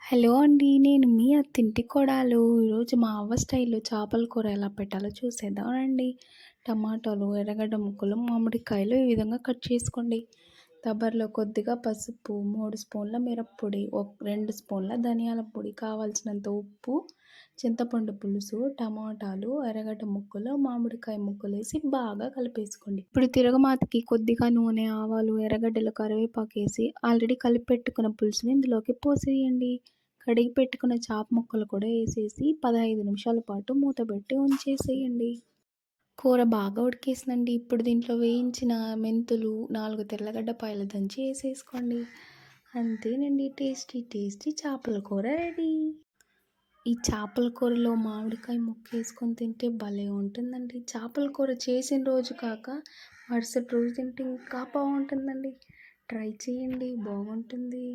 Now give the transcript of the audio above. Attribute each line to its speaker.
Speaker 1: Hello అండి. నేను మీ అత్తింటి కోడలు. ఈరోజు మా అవ్వ స్టైల్‌లో చేపల కూర ఎలా పెట్టాలో చూసేద్దాం రండి. టమాటాలు, ఎర్రగడ్డ ముక్కలు, మామిడికాయలు ఈ విధంగా కట్ చేసుకోండి. దబర్లో కొద్దిగా పసుపు, 3 స్పూన్ల మిరప్పొడి, 2 స్పూన్ల ధనియాల పొడి, కావాల్సినంత ఉప్పు, చింతపండు పులుసు, టమాటాలు, ఎర్రగడ్డ ముక్కలు, మామిడికాయ ముక్కలేసి బాగా కలిపేసుకోండి. ఇప్పుడు తిరగమాతకి కొద్దిగా నూనె, ఆవాలు, ఎర్రగడ్డలు, కరివేపాకేసి ఆల్రెడీ కలిపి పెట్టుకున్న పులుసుని ఇందులోకి పోసేయండి. కడిగి పెట్టుకున్న చాప ముక్కలు కూడా వేసేసి 15 నిమిషాల పాటు మూతపెట్టి ఉంచేసేయండి. కూర బాగా ఉడికేసిందండి. ఇప్పుడు దీంట్లో వేయించిన మెంతులు, 4 తెల్లగడ్డపాయలు దంచి వేసేసుకోండి. అంతేనండి, టేస్టీ టేస్టీ చేపల కూర రెడీ. ఈ చేపల కూరలో మామిడికాయ ముక్కేసుకొని తింటే భలే ఉంటుందండి. చేపల కూర చేసిన రోజు కాక మరుసటి రోజు తింటే ఇంకా బాగుంటుందండి. ట్రై చేయండి, బాగుంటుంది.